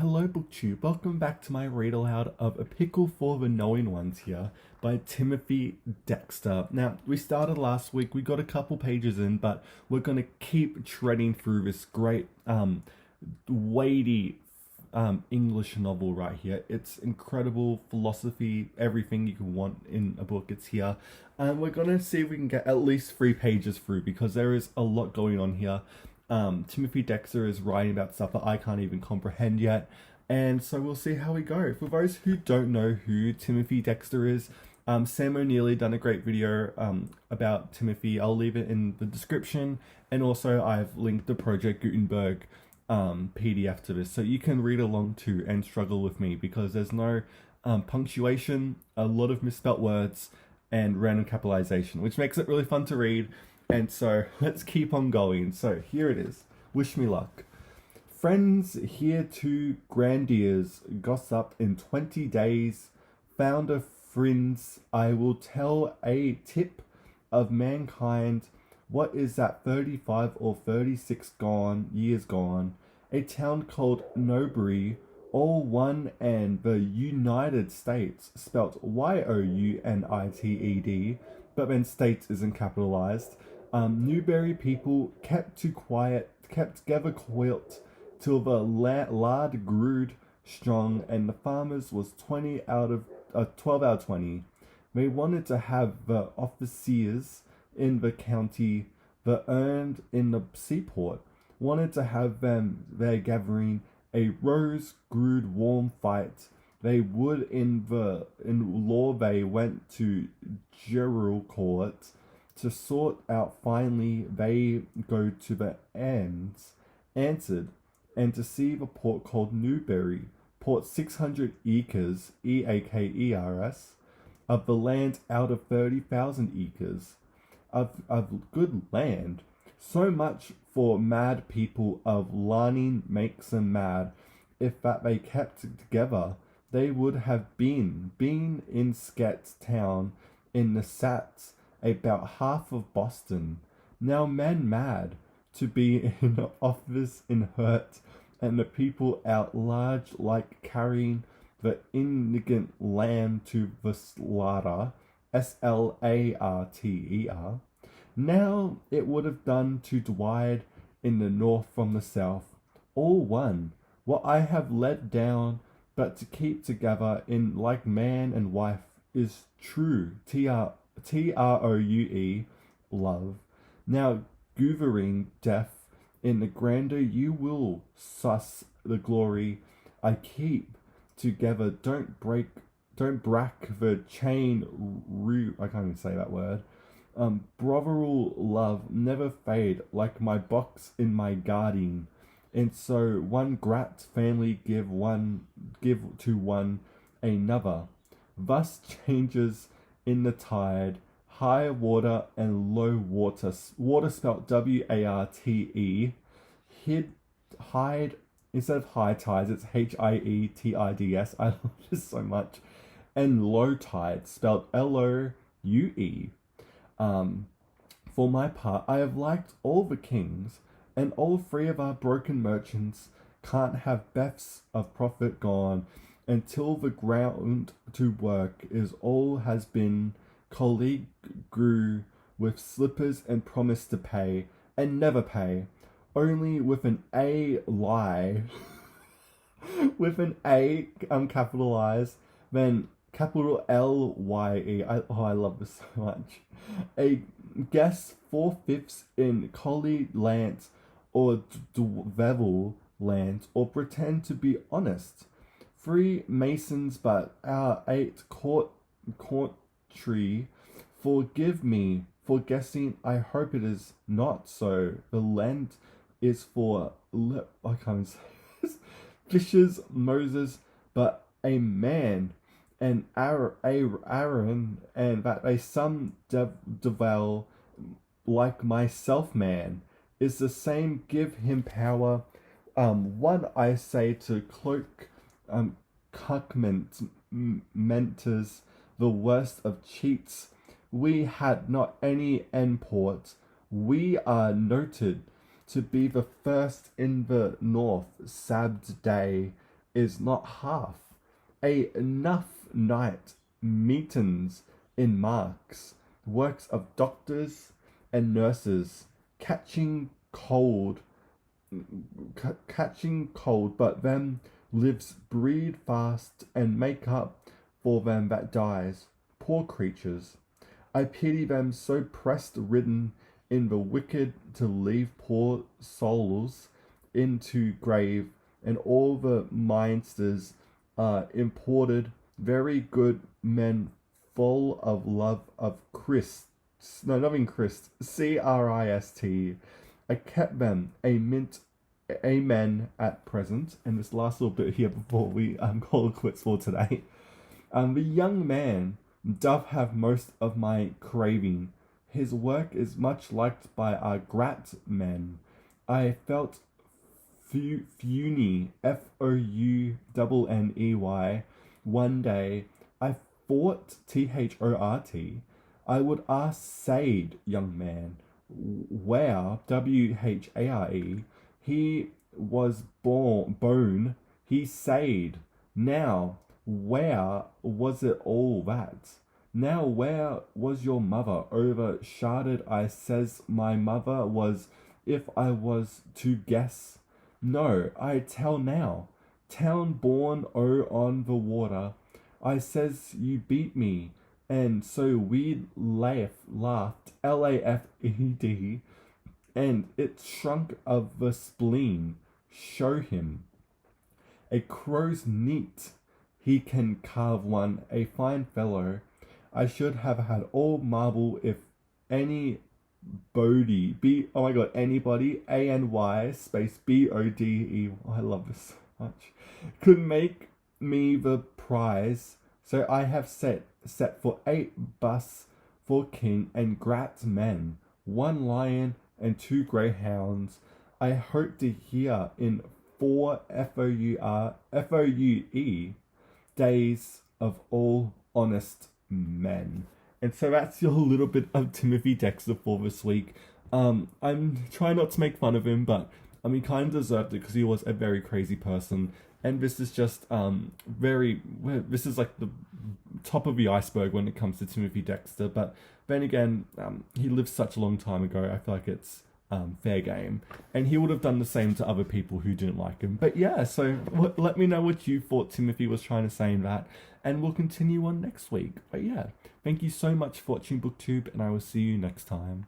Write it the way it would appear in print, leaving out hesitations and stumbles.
Hello BookTube, welcome back to my read-aloud of A Pickle for the Knowing Ones here by Timothy Dexter. Now, we started last week, we got a couple pages in, but we're going to keep treading through this great, weighty English novel right here. It's incredible philosophy, everything you can want in a book, it's here. And we're going to see if we can get at least 3 pages through because there is a lot going on here. Timothy Dexter is writing about stuff that I can't even comprehend yet, and so we'll see how we go. For those who don't know who Timothy Dexter is, Sam O'Neilly done a great video about Timothy. I'll leave it in the description, and also I've linked the Project Gutenberg PDF to this, so you can read along too and struggle with me because there's no punctuation, a lot of misspelt words, and random capitalization, which makes it really fun to read. And so let's keep on going. So here it is. Wish me luck. Friends here to grandiers gossip in 20 days. Found a friends. I will tell a tip of mankind. What is that 35 or 36 years gone? A town called Newbury, all one and the United States, spelt Youneted, but then states isn't capitalized. Newbury people kept together quiet till the lad grewed strong, and the farmers was 12 out of 20. They wanted to have the officers in the county, the earned in the seaport, wanted to have them there gathering a rose grewed warm fight. They would in law they went to jural court. To sort out finally they go to the answered, and to see the port called Newbury, port 600 acres, EAKERS, of the land out of 30,000 acres, of good land. So much for mad people of learning makes them mad. If that they kept together, they would have been in Sket town in the Sats, about half of Boston. Now men mad to be in the office in hurt, and the people out large like carrying the indignant lamb to the slaughter, SLARTER. Now it would have done to divide in the north from the south, all one, what I have let down, but to keep together in like man and wife is true, TROUE, love. Now, goovering death in the grandeur you will suss the glory I keep together. Don't break the chain I can't even say that word. Brotherly love never fade like my box in my garden. And so one grat family give to one another. Thus changes in the tide, high water and low water. Water spelt WARTE. Hide instead of high tides, it's HIETIDS. I love this so much. And low tide spelled LOUE. For my part, I have liked all the kings, and all 3 of our broken merchants can't have beths of profit gone until the ground to work is all has been. Colleague grew with slippers and promised to pay, and never pay, only with an A lie, with an A capitalized, then capital LYE. I love this so much. A guess 4/5 in Collie Lance or Dwevel Lance, or pretend to be honest. 3 masons, but our 8 courtry. Forgive me for guessing. I hope it is not so. The land is for I can't say this. Fishes, Moses, but a man, and Aaron, and that a some devil like myself, man, is the same. Give him power. One I say to cloak, cuckment mentors, the worst of cheats. We had not any import. We are noted to be the first in the north, Sabbath day, is not half. A enough night meetings in marks, works of doctors and nurses, catching cold, but them lives breed fast and make up for them that dies. Poor creatures. I pity them so pressed ridden in the wicked to leave poor souls into grave, and all the minsters are imported, very good men full of love of Christ. No, not in Christ. Christ. I kept them a mint amen at present. And this last little bit here before we call it quits for today. The young man doth have most of my craving. His work is much liked by our grat men. I felt Founey, Founey, one day. I thought Thort. I would ask Sade, young man, where, Whare, he was bone, he Sade. Now, where was it all that? Now where was your mother? Overshadowed, I says my mother was, if I was to guess. No, I tell now. Town born on the water. I says you beat me. And so we laughed, Lafed, and it shrunk of the spleen. Show him. A crow's neat. He can carve one, a fine fellow. I should have had all marble if any anybody, ANY space BODE, I love this so much, could make me the prize. So I have set for 8 bus for king and grat men, 1 lion and 2 greyhounds. I hope to hear in 4 FOUE days of all honest men. And so that's your little bit of Timothy Dexter for this week. I'm trying not to make fun of him, but he kind of deserved it because he was a very crazy person. And this is just this is like the top of the iceberg when it comes to Timothy Dexter. But then again, he lived such a long time ago. I feel like it's fair game. And he would have done the same to other people who didn't like him. But yeah, so let me know what you thought Timothy was trying to say in that. And we'll continue on next week. But yeah, thank you so much for watching BookTube, and I will see you next time.